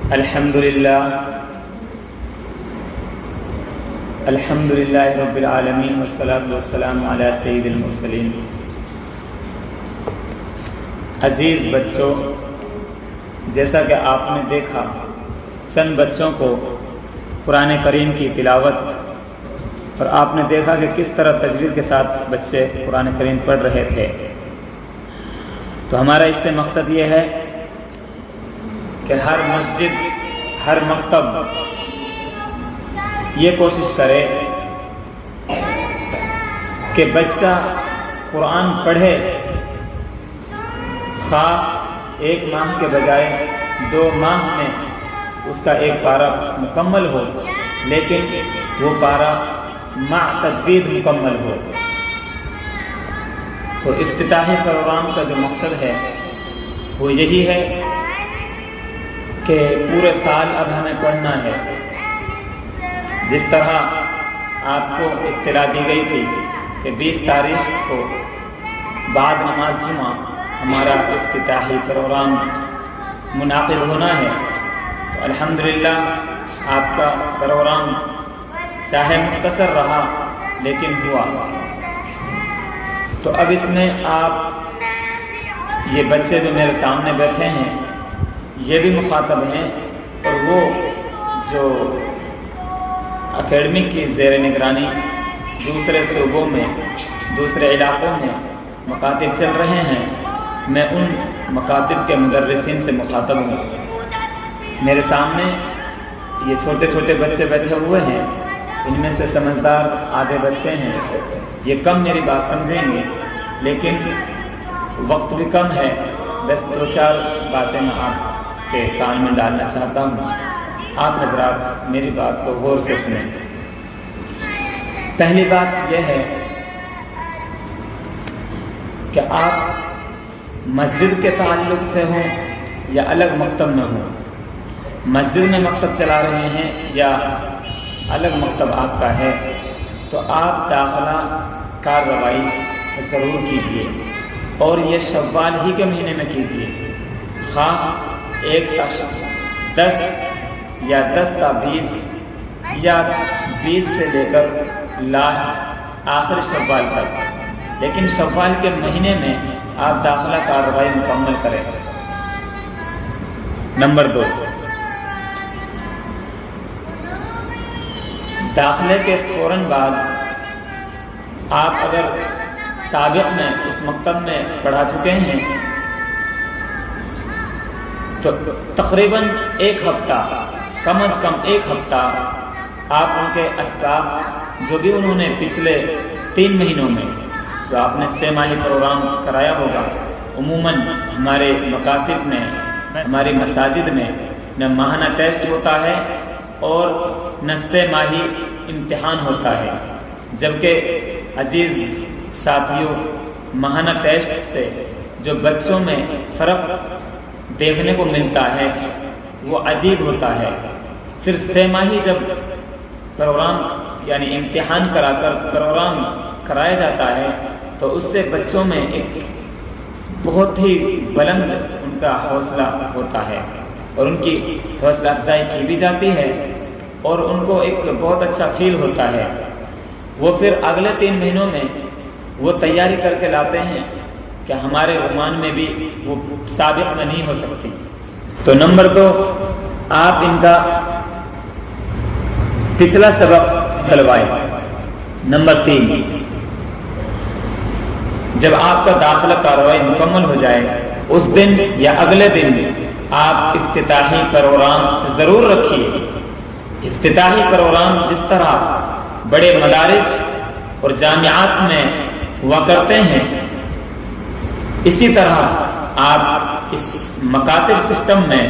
الحمدللہ رب العالمین والصلاة والسلام علی سید المرسلین۔ عزیز بچوں، جیسا کہ آپ نے دیکھا چند بچوں کو قرآن کریم کی تلاوت، اور آپ نے دیکھا کہ کس طرح تجوید کے ساتھ بچے قرآن کریم پڑھ رہے تھے۔ تو ہمارا اس سے مقصد یہ ہے کہ ہر مسجد، ہر مکتب یہ کوشش کرے کہ بچہ قرآن پڑھے، خواہ 1 ماہ کے بجائے 2 ماہ میں اس کا ایک پارہ مکمل ہو، لیکن وہ پارہ مع تجوید مکمل ہو۔ تو افتتاحی پروگرام کا جو مقصد ہے وہ یہی ہے کہ پورے سال اب ہمیں پڑھنا ہے۔ جس طرح آپ کو اطلاع دی گئی تھی کہ 20 تاریخ کو بعد نماز جمعہ ہمارا افتتاحی پروگرام منعقد ہونا ہے، تو الحمدللہ آپ کا پروگرام چاہے مختصر رہا لیکن ہوا۔ تو اب اس میں آپ یہ بچے جو میرے سامنے بیٹھے ہیں یہ بھی مخاطب ہیں، اور وہ جو اکیڈمک کی زیر نگرانی دوسرے صوبوں میں، دوسرے علاقوں میں مکاتب چل رہے ہیں، میں ان مکاتب کے مدرسین سے مخاطب ہوں۔ میرے سامنے یہ چھوٹے چھوٹے بچے بیٹھے ہوئے ہیں، ان میں سے سمجھدار آدھے بچے ہیں، یہ کم میری بات سمجھیں گے، لیکن وقت بھی کم ہے، بس 2-4 باتیں میں آپ کے کان میں ڈالنا چاہتا ہوں۔ آپ حضرات میری بات کو غور سے سنیں۔ پہلی بات یہ ہے کہ آپ مسجد کے تعلق سے ہوں یا الگ مکتب میں ہوں، مسجد میں مکتب چلا رہے ہیں یا الگ مکتب آپ کا ہے، تو آپ داخلہ کارروائی ضرور کیجیے، اور یہ شوال ہی کے مہینے میں کیجیے، خواہ 1 تا 10 یا 10 تا 20 یا 20 سے لے کر لاسٹ آخر شوال تک، لیکن شوال کے مہینے میں آپ داخلہ کارروائی مکمل کریں۔ نمبر 2، داخلے کے فوراً بعد آپ اگر سابق میں اس مکتب میں پڑھا چکے ہیں تو تقریباً 1 ہفتہ، کم از کم 1 ہفتہ آپ ان کے اسباق جو بھی انہوں نے پچھلے 3 مہینوں میں جو آپ نے 6 ماہی پروگرام کرایا ہوگا، عموماً ہمارے مکاتب میں، ہماری مساجد میں نہ ماہانہ ٹیسٹ ہوتا ہے اور نہ 6 ماہی امتحان ہوتا ہے، جبکہ عزیز ساتھیوں ماہانہ ٹیسٹ سے جو بچوں میں فرق دیکھنے کو ملتا ہے وہ عجیب ہوتا ہے۔ پھر 6 ماہی جب پروگرام یعنی امتحان کرا کر پروگرام کرایا جاتا ہے تو اس سے بچوں میں ایک بہت ہی بلند ان کا حوصلہ ہوتا ہے، اور ان کی حوصلہ افزائی کی بھی جاتی ہے، اور ان کو ایک بہت اچھا فیل ہوتا ہے۔ وہ پھر اگلے 3 مہینوں میں وہ تیاری کر کے لاتے ہیں کہ ہمارے عنوان میں بھی وہ سابق میں نہیں ہو سکتی۔ تو نمبر 2، آپ ان کا پچھلا سبق کھلوائیں۔ نمبر 3، جب آپ کا داخلہ کارروائی مکمل ہو جائے اس دن یا اگلے دن آپ افتتاحی پروگرام ضرور رکھیے۔ افتتاحی پروگرام جس طرح بڑے مدارس اور جامعات میں ہوا کرتے ہیں، اسی طرح آپ اس مکاتب سسٹم میں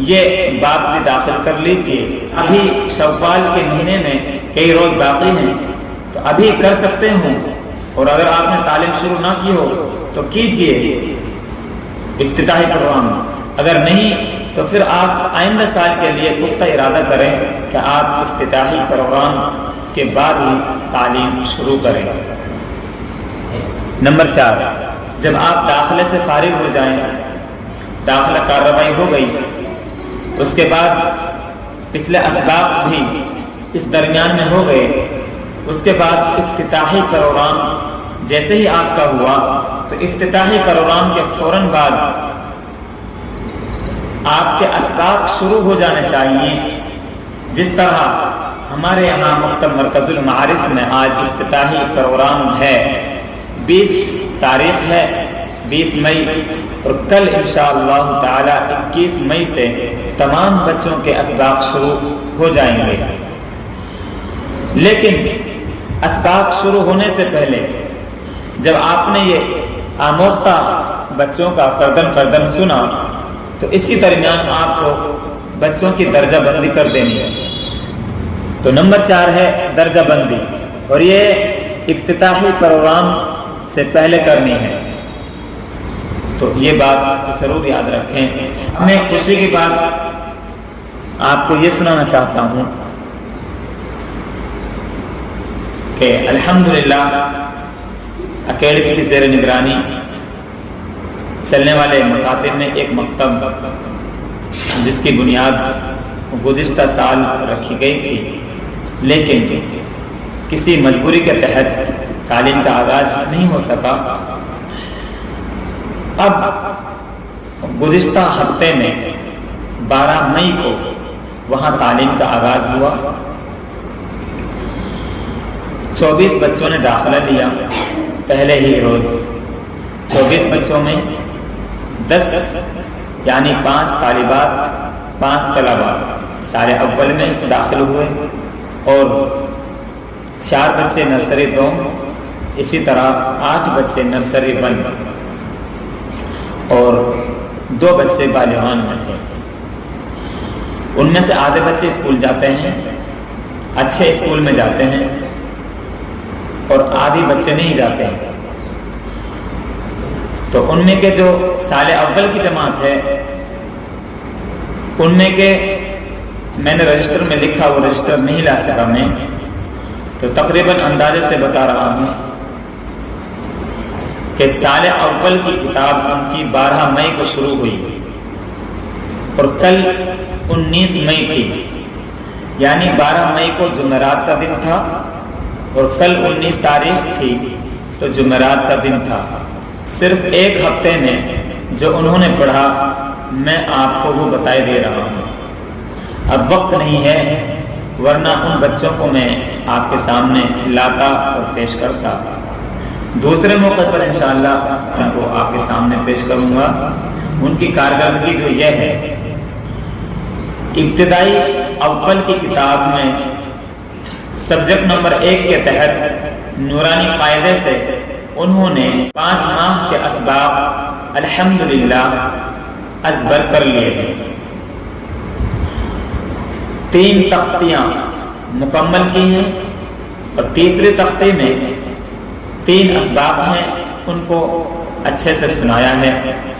یہ بات بھی داخل کر لیجئے۔ ابھی شوال کے مہینے میں کئی روز باقی ہیں، تو ابھی کر سکتے ہوں، اور اگر آپ نے تعلیم شروع نہ کی ہو تو کیجئے افتتاحی پروگرام، اگر نہیں تو پھر آپ آئندہ سال کے لیے پختہ ارادہ کریں کہ آپ افتتاحی پروگرام کے بعد ہی تعلیم شروع کریں۔ نمبر 4، جب آپ داخلے سے فارغ ہو جائیں، داخلہ کارروائی ہو گئی، اس کے بعد پچھلے اسباق بھی اس درمیان میں ہو گئے، اس کے بعد افتتاحی پروگرام جیسے ہی آپ کا ہوا تو افتتاحی پروگرام کے فوراً بعد آپ کے اسباق شروع ہو جانے چاہیے۔ جس طرح ہمارے یہاں مکتب مرکز المعارف میں آج افتتاحی پروگرام ہے، 20 تاریخ ہے، 20 مئی، اور کل انشاءاللہ تعالی 21 مئی سے تمام بچوں کے اسباق شروع ہو جائیں گے۔ لیکن اسباق شروع ہونے سے پہلے جب آپ نے یہ آموختہ بچوں کا فردن سنا تو اسی درمیان آپ کو بچوں کی درجہ بندی کر دینی ہے۔ تو نمبر 4 ہے درجہ بندی، اور یہ افتتاحی پروگرام سے پہلے کرنی ہے۔ تو یہ بات ضرور یاد رکھیں۔ میں خوشی کی بات آپ کو یہ سنانا چاہتا ہوں کہ الحمدللہ اکیڈمی کی زیر نگرانی چلنے والے مکاتب میں ایک مکتب جس کی بنیاد گزشتہ سال رکھی گئی تھی، لیکن کسی مجبوری کے تحت تعلیم کا آغاز نہیں ہو سکا۔ اب گزشتہ ہفتے میں 12 مئی کو وہاں تعلیم کا آغاز ہوا۔ 24 بچوں نے داخلہ لیا پہلے ہی روز۔ 24 بچوں میں 10 یعنی 5 طالبات 5 طلبا سال اول میں داخل ہوئے، اور 4 بچے نرسری 2، اسی طرح 8 بچے نرسری 1 اور 2 بچے بالغان میں تھے۔ ان میں سے آدھے بچے اسکول جاتے ہیں، اچھے اسکول میں جاتے ہیں، اور آدھی بچے نہیں جاتے ہیں۔ تو ان میں کے جو سال اول کی جماعت ہے ان میں کے میں نے رجسٹر میں لکھا، وہ رجسٹر نہیں لا سکا میں، تو تقریباً اندازے سے بتا رہا ہوں کہ سال اول کی کتاب ان کی 12 مئی کو شروع ہوئی اور کل 19 مئی تھی، یعنی 12 مئی کو جمعرات کا دن تھا اور کل 19 تاریخ تھی تو جمعرات کا دن تھا۔ صرف ایک ہفتے میں جو انہوں نے پڑھا میں آپ کو وہ بتائے دے رہا ہوں۔ اب وقت نہیں ہے، ورنہ ان بچوں کو میں آپ کے سامنے لاتا اور پیش کرتا۔ دوسرے موقع پر انشاءاللہ میں وہ آپ کے سامنے پیش کروں گا۔ ان کی کارکردگی جو یہ ہے، ابتدائی اول کی کتاب میں سبجیکٹ نمبر 1 کے تحت نورانی قاعدے سے انہوں نے 5 ماہ کے اسباق الحمدللہ ازبر کر لیے ہیں۔ 3 تختیاں مکمل کی ہیں اور تیسرے تختے میں 3 اسباق ہیں، ان کو اچھے سے سنایا ہے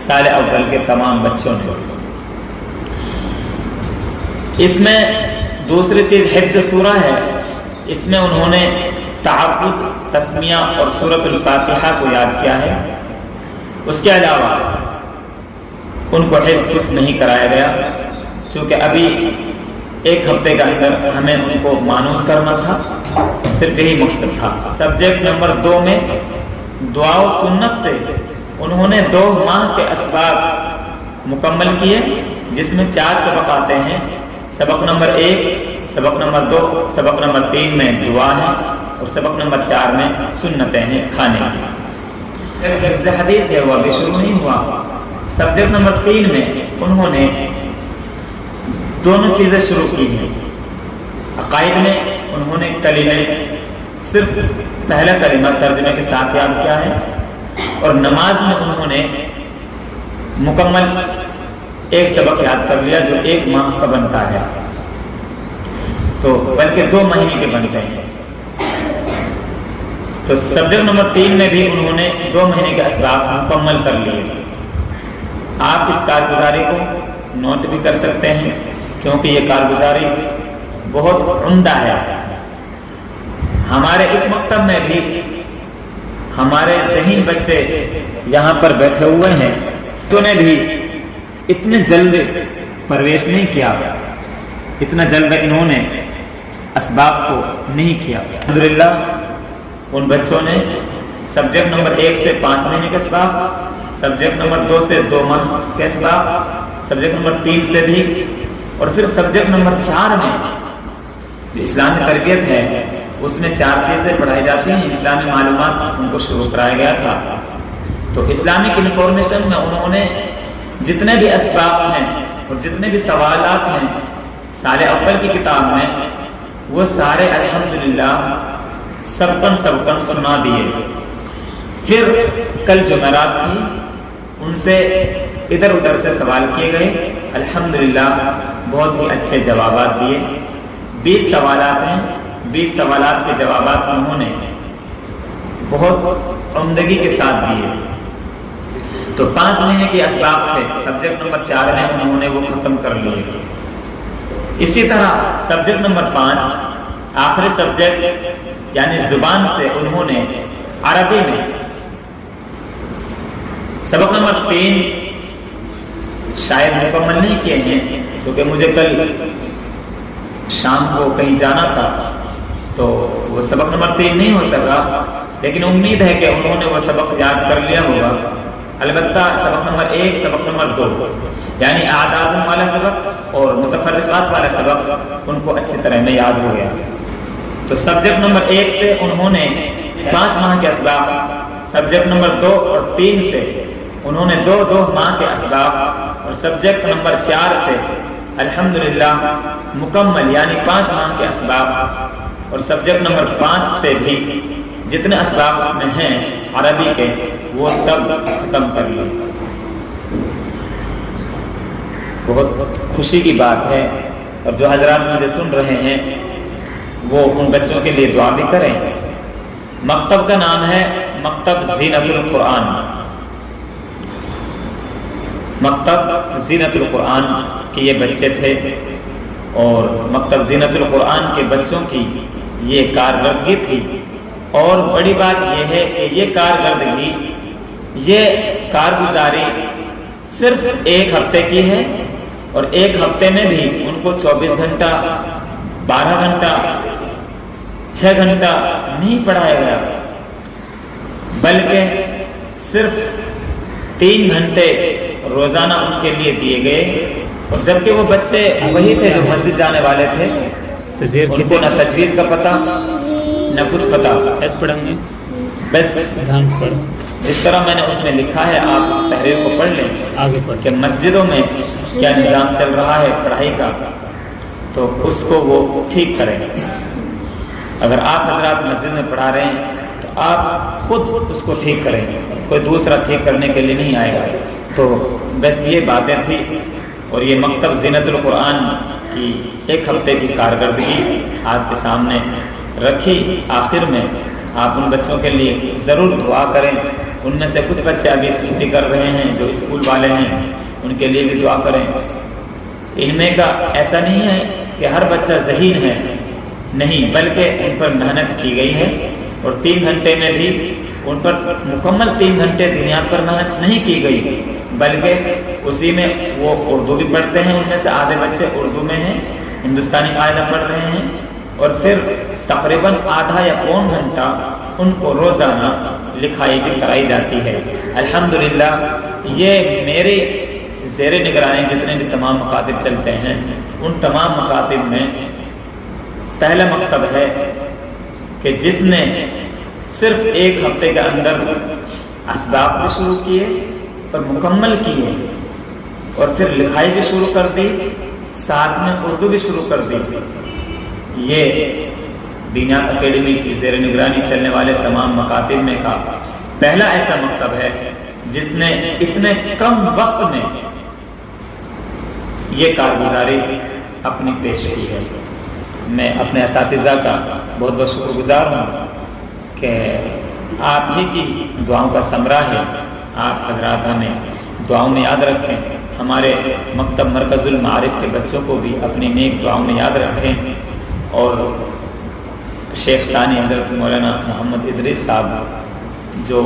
سال اول کے تمام بچوں نے۔ اس میں دوسری چیز حفظ سورہ ہے، اس میں انہوں نے تحفظ، تسمیہ اور سورۃ الفاتحہ کو یاد کیا ہے۔ اس کے علاوہ ان کو حفظ کچھ نہیں کرایا گیا، چونکہ ابھی 1 ہفتے کے اندر ہمیں ان کو مانوس کرنا تھا، صرف یہی مقصد تھا۔ سبجیکٹ نمبر 2 میں دعا و سنت سے انہوں نے 2 ماہ کے اسباق مکمل کیے، جس میں 4 سبق آتے ہیں۔ سبق نمبر 1، سبق نمبر 2، سبق نمبر 3 میں دعا ہے اور سبق نمبر 4 میں سنتیں ہیں کھانے کی۔ حفظ حدیث ہے، وہ ابھی شروع نہیں ہوا۔ سبجیکٹ نمبر 3 میں انہوں نے دونوں چیزیں شروع کی ہیں۔ عقائد میں انہوں نے کلمے، صرف پہلا کلمہ ترجمے کے ساتھ یاد کیا ہے، اور نماز میں انہوں نے مکمل 1 سبق یاد کر لیا جو 1 ماہ کا بنتا ہے، تو بلکہ 2 مہینے کے بنتے ہیں۔ تو سبجیکٹ نمبر 3 میں بھی انہوں نے 2 مہینے کے اسباق مکمل کر لیے۔ آپ اس کارگزاری کو نوٹ بھی کر سکتے ہیں، کیونکہ یہ کارگزاری بہت عمدہ ہے۔ ہمارے اس مکتب میں بھی ہمارے ذہین بچے یہاں پر بیٹھے ہوئے ہیں، تو نے بھی اتنے جلد پرورش نہیں کیا، اتنا جلد انہوں نے اسباب کو نہیں کیا۔ الحمدللہ ان بچوں نے سبجیکٹ نمبر 1 سے 5 مہینے کے اسباب، سبجیکٹ نمبر 2 سے 2 ماہ کے اسباب، سبجیکٹ نمبر 3 سے بھی، اور پھر سبجیکٹ نمبر 4 میں جو اسلامی تربیت ہے اس میں 4 چیزیں پڑھائی جاتی ہیں، اسلامی معلومات ان کو شروع کرایا گیا تھا۔ تو اسلامک انفارمیشن میں انہوں نے جتنے بھی اسباب ہیں اور جتنے بھی سوالات ہیں سال اول کی کتاب میں وہ سارے الحمدللہ سبقن سنا دیے۔ پھر کل جمعرات تھی، ان سے ادھر ادھر سے سوال کیے گئے، الحمدللہ بہت ہی اچھے جوابات دیے۔ 20 سوالات ہیں، 20 سوالات کے جوابات انہوں نے بہت عمدگی کے ساتھ دیے۔ تو 5 مہینے کے اسباب تھے، سبجیکٹ نمبر 4 میں انہوں نے وہ ختم کر لیے۔ اسی طرح سبجیکٹ نمبر 5 آخری سبجیکٹ یعنی زبان سے انہوں نے عربی میں سبق نمبر 3 شاید مکمل نہیں کیے ہیں کیونکہ مجھے کل شام کو کہیں جانا تھا تو وہ سبق نمبر 3 نہیں ہو سکا، لیکن امید ہے کہ انہوں نے وہ سبق یاد کر لیا ہوگا۔ البتہ سبق نمبر 1 سبق نمبر 2 یعنی اعداد والا سبق اور متفرقات والا سبق ان کو اچھی طرح میں یاد ہو گیا۔ تو سبجیکٹ نمبر 1 سے انہوں نے 5 ماہ کے اسباب، سبجیکٹ نمبر 2 اور 3 سے انہوں نے 2 ماہ کے اسباب، اور سبجیکٹ نمبر 4 سے الحمدللہ مکمل یعنی 5 ماہ کے اسباب، اور سبجیکٹ نمبر 5 سے بھی جتنے اسباب اس میں ہیں عربی کے وہ سب ختم کر لیے۔ بہت خوشی کی بات ہے، اور جو حضرات مجھے سن رہے ہیں وہ ان بچوں کے لیے دعا بھی کریں۔ مکتب کا نام ہے مکتب زینت القرآن، مکتب زینت القرآن کے یہ بچے تھے، اور مکتب زینت القرآن کے بچوں کی یہ کارکردگی تھی۔ اور بڑی بات یہ ہے کہ یہ کارکردگی، یہ کارگزاری صرف 1 ہفتے کی ہے، اور 1 ہفتے میں بھی ان کو 24 گھنٹہ 12 گھنٹہ 6 گھنٹہ نہیں پڑھایا گیا، بلکہ صرف 3 گھنٹے روزانہ ان کے لیے دیے گئے۔ اور جبکہ وہ بچے وہی تھے جو مسجد جانے والے تھے، ان کو نہ تجوید کا پتہ نہ کچھ پتہ، پڑھیں گے بس جس طرح میں نے اس میں لکھا ہے، آپ اس تحریر کو پڑھ لیں آگے کہ مسجدوں میں کیا نظام چل رہا ہے پڑھائی کا، تو اس کو وہ ٹھیک کریں۔ اگر آپ حضرات مسجد میں پڑھا رہے ہیں تو آپ خود اس کو ٹھیک کریں، کوئی دوسرا ٹھیک کرنے کے لیے نہیں آئے گا۔ تو بس یہ باتیں تھیں، اور یہ مکتب زینت القرآن کی 1 ہفتے کی کارکردگی آپ کے سامنے رکھی۔ آخر میں آپ ان بچوں کے لیے ضرور دعا کریں۔ ان میں سے کچھ بچے ابھی سستی کر رہے ہیں جو اسکول والے ہیں، ان کے لیے بھی دعا کریں۔ ان میں کا ایسا نہیں ہے کہ ہر بچہ ذہین ہے، نہیں، بلکہ ان پر محنت کی گئی ہے، اور 3 گھنٹے میں بھی ان پر مکمل 3 گھنٹے دنیا پر محنت نہیں کی گئی، بلکہ اسی میں وہ اردو بھی پڑھتے ہیں، ان میں سے آدھے بچے اردو میں ہیں، ہندوستانی قاعدہ پڑھ رہے ہیں، اور پھر تقریباً آدھا یا پون گھنٹہ ان کو روزانہ لکھائی بھی کرائی جاتی ہے۔ الحمدللہ یہ میری زیر نگرانی جتنے بھی تمام مکاتب چلتے ہیں، ان تمام مکاتب میں پہلا مکتب ہے کہ جس نے صرف 1 ہفتے کے اندر اسباب بھی شروع کیے اور مکمل کیے، اور پھر لکھائی بھی شروع کر دی، ساتھ میں اردو بھی شروع کر دی۔ یہ دینیات اکیڈمی کی زیر نگرانی چلنے والے تمام مکاتب میں کا پہلا ایسا مکتب ہے جس نے اتنے کم وقت میں یہ کارگزاری اپنی پیش کی ہے۔ میں اپنے اساتذہ کا بہت بہت شکر گزار ہوں کہ آپ ہی کی دعاؤں کا ثمرہ ہے۔ آپ حضرات ہمیں دعاؤں میں یاد رکھیں، ہمارے مکتب مرکز المعارف کے بچوں کو بھی اپنی نیک دعاؤں میں یاد رکھیں، اور شیخ ثانی حضرت مولانا محمد ادریس صاحب جو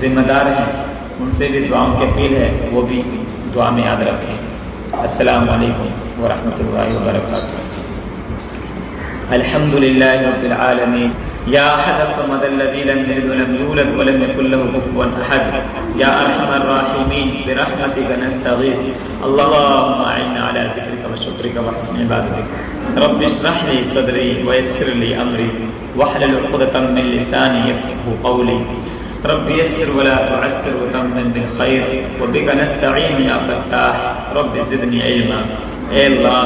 ذمہ دار ہیں ان سے بھی دعاؤں کی اپیل ہے، وہ بھی دعا میں یاد رکھیں۔ السلام علیکم ورحمۃ اللہ وبرکاتہ۔ الحمد للہ رب العالمین، یا احد الصمد الذی لم یلد ولم یولد ولم یکن له کفوا احد، یا ارحم الراحمین برحمتک نستغیث، اللهم اعنا علی ذکرک وشکرک وحسن عبادتک، رب اشرح لی صدری ویسر لی امری واحلل عقدۃ من لسانی یفقهوا قولی، رب یسر ولا تعسر وتمم بالخیر وبک نستعین یا فتاح، رب زدنی علما۔ اے اللہ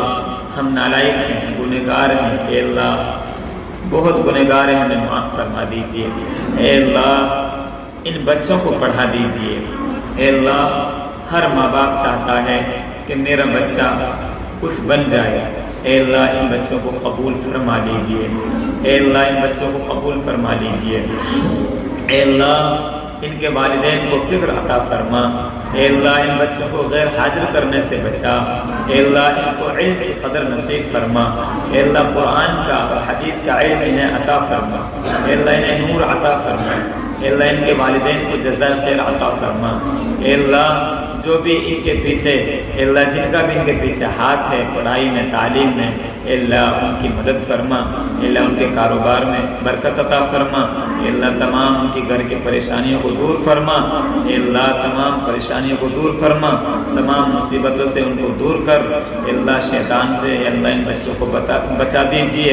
ہم نالائق ہیں، گنہگار ہیں، اے اللہ بہت گنہگار ہیں، ہمیں معاف فرما دیجئے۔ اے اللہ ان بچوں کو پڑھا دیجئے۔ اے اللہ ہر ماں باپ چاہتا ہے کہ میرا بچہ کچھ بن جائے، اے اللہ ان بچوں کو قبول فرما لیجئے۔ اے اللہ ان بچوں کو قبول فرما لیجئے۔ اے اللہ ان کے والدین کو فکر عطا فرما، اے اللہ ان بچوں کو غیر حاضر کرنے سے بچا، اے اللہ ان کو علم کی قدر نصیب فرما، اے اللہ قرآن کا اور حدیث کا علم انہیں عطا فرما، اے اللہ انہیں نور عطا فرما، اے اللہ ان کے والدین کو جزائے خیر عطا فرما۔ اے اللہ جو بھی ان کے پیچھے، اے اللہ جن کا بھی ان کے پیچھے ہاتھ ہے پڑھائی میں، تعلیم میں، اے اللہ ان کی مدد فرما، اے اللہ ان کے کاروبار میں برکت عطا فرما، اے اللہ تمام ان کی گھر کی پریشانیوں کو دور فرما، اے اللہ تمام پریشانیوں کو دور فرما، تمام مصیبتوں سے ان کو دور کر، اے اللہ شیطان سے اے اللہ ان بچوں کو بچا دیجئے۔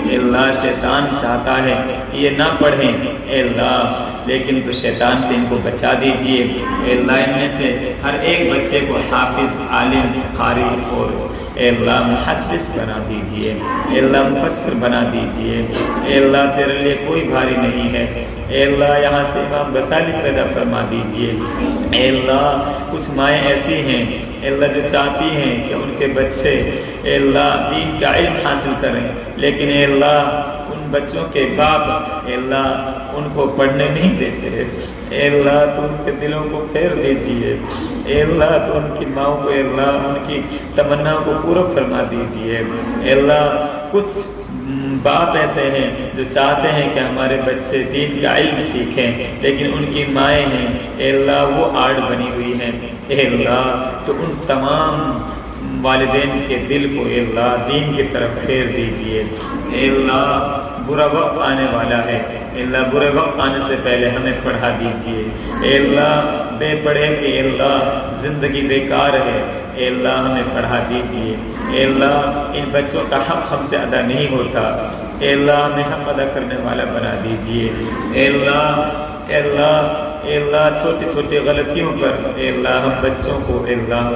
اے اللہ شیطان چاہتا ہے کہ یہ نہ پڑھیں، اے اللہ لیکن تو شیطان سے ان کو بچا دیجئے۔ اے اللہ ان میں سے ہر ایک بچے کو حافظ، عالم، قاری اور اے اللہ محدث بنا دیجئے، اے اللہ مفسر بنا دیجئے۔ اے اللہ تیرے لیے کوئی بھاری نہیں ہے، اے اللہ یہاں سے امام غزالی پیدا فرما دیجئے۔ اے اللہ کچھ مائیں ایسی ہیں اے اللہ جو چاہتی ہیں کہ ان کے بچے اے اللہ دین کا علم حاصل کریں، لیکن اے اللہ ان بچوں کے باپ اے اللہ ان کو پڑھنے نہیں دیتے، اے اللہ تو ان کے دلوں کو پھیر دیجئے، اے اللہ تو ان کی ماؤں کو اے اللہ ان کی تمناؤں کو پورا فرما دیجئے۔ اے اللہ کچھ باپ ایسے ہیں جو چاہتے ہیں کہ ہمارے بچے دین کا علم سیکھیں، لیکن ان کی مائیں ہیں اے اللہ وہ آڑ بنی ہوئی ہیں، اے اللہ تو ان تمام والدین کے دل کو اے اللہ دین کی طرف پھیر دیجئے۔ اے اللہ برا وقت آنے والا ہے، اے اللہ برے وقت آنے سے پہلے ہمیں پڑھا دیجئے۔ اے اللہ بے پڑھے کہ اے اللہ زندگی بیکار ہے، اے اللہ ہمیں پڑھا دیجئے۔ اے اللہ ان بچوں کا حق ہم سے ادا نہیں ہوتا، اے اللہ ہمیں حق ادا کرنے والا بنا دیجئے۔ اے اللہ اے اللہ اے اللہ چھوٹی چھوٹی غلطیوں پر اے اللہ ہم بچوں کو اے اللہ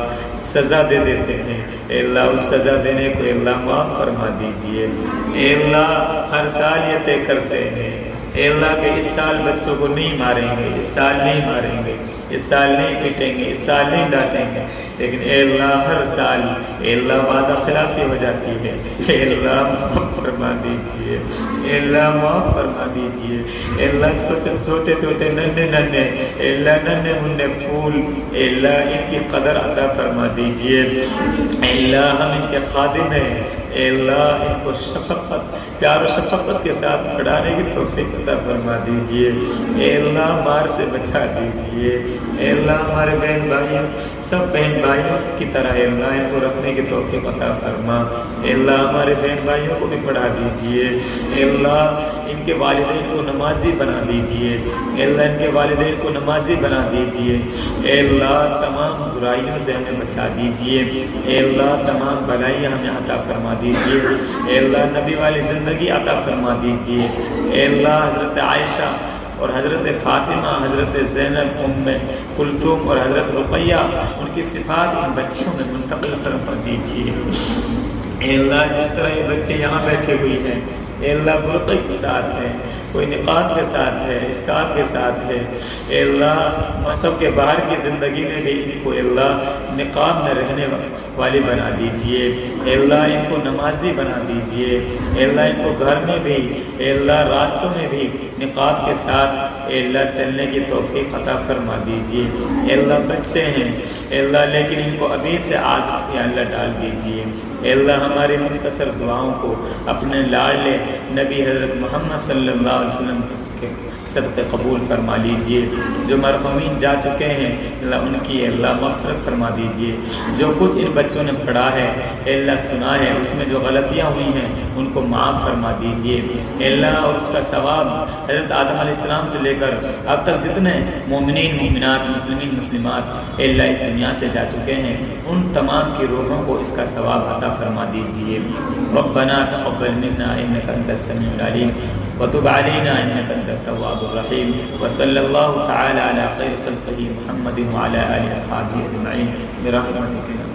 سزا دے دیتے ہیں، اے اللہ اس سزا دینے کو اے اللہ معاف فرما دیجئے۔ اے اللہ ہر سال یہ طے کرتے ہیں اے اللہ کہ اس سال بچوں کو نہیں ماریں گے، اس سال نہیں ماریں گے، اس سال نہیں پیٹیں گے، اس سال نہیں ڈانٹیں گے، لیکن اے اللہ ہر سال اے اللہ وعدہ خلافی ہو جاتی ہے، اے اللہ معاف فرما دیجئے، اے اللہ معاف فرما دیجئے۔ اے اللہ چھوٹے چھوٹے ننھے ننھے اے اللہ ننھے منھے پھول اے اللہ ان کی قدر عطا فرما دیجئے۔ اے اللہ ہم ان کے خادم ہیں، اے اللہ ان کو شفقت، پیار و شفقت کے ساتھ پڑھانے کی توفیق عطا فرما دیجئے۔ اے اللہ مار سے بچا دیجئے۔ اے اللہ ہمارے بہن بھائیوں سب بہن بھائیوں کی طرح اے اللہ ان کو رکھنے کی توفیق عطا فرما۔ اے اللہ ہمارے بہن بھائیوں کو بھی پڑھا دیجئے۔ اے اللہ ان کے والدین کو نمازی بنا دیجئے۔ اے اللہ ان کے والدین کو نمازی بنا دیجئے۔ اے اللہ تمام برائیوں سے ہمیں بچا دیجئے۔ اے اللہ تمام بلائیاں ہمیں عطا فرما دیجئے۔ اے اللہ نبی والی زندگی عطا فرما دیجئے۔ اے اللہ حضرت عائشہ اور حضرت فاطمہ، حضرت زینب، ام کلثوم اور حضرت رقیہ ان کی صفات ان بچوں میں منتقل فرما دیجئے۔ اے اللہ جس طرح یہ بچے یہاں بیٹھے ہوئی ہیں اے اللہ برقع کے ساتھ ہیں، کوئی نقاب کے ساتھ ہے، اسکارف کے ساتھ ہے، اے اللہ مکتب کے باہر کی زندگی میں بھی ان کو اے اللہ نقاب میں رہنے والی بنا دیجئے۔ اے اللہ ان کو نمازی بنا دیجئے۔ اے اللہ ان کو گھر میں بھی اے اللہ راستوں میں بھی نقاب کے ساتھ اے اللہ چلنے کی توفیق عطا فرما دیجئے۔ اے اللہ بچے ہیں اے اللہ لیکن ان کو ابھی سے عادت یا اللہ ڈال دیجئے۔ اے اللہ ہماری مختصر دعاؤں کو اپنے لاڈلے نبی حضرت محمد صلی اللہ علیہ وسلم کے صدقے قبول فرما لیجئے، جو مرحومین جا چکے ہیں اللہ ان کی اللہ مغفرت فرما دیجئے، جو کچھ ان بچوں نے پڑھا ہے اللہ سنا ہے اس میں جو غلطیاں ہوئی ہیں ان کو معاف فرما دیجئے اللہ، اور اس کا ثواب حضرت آدم علیہ السلام سے لے کر اب تک جتنے مومنین مومنات مسلمین مسلمات اللہ اس دنیا سے جا چکے ہیں ان تمام کی روحوں کو اس کا ثواب عطا فرما دیجئے۔ ربنا تقبل منا انك انت السميع العليم وتب علينا انك انت التواب الرحيم، وصلى الله تعالى على خير خلقه محمد وعلى اله وصحبه اجمعين برحمتك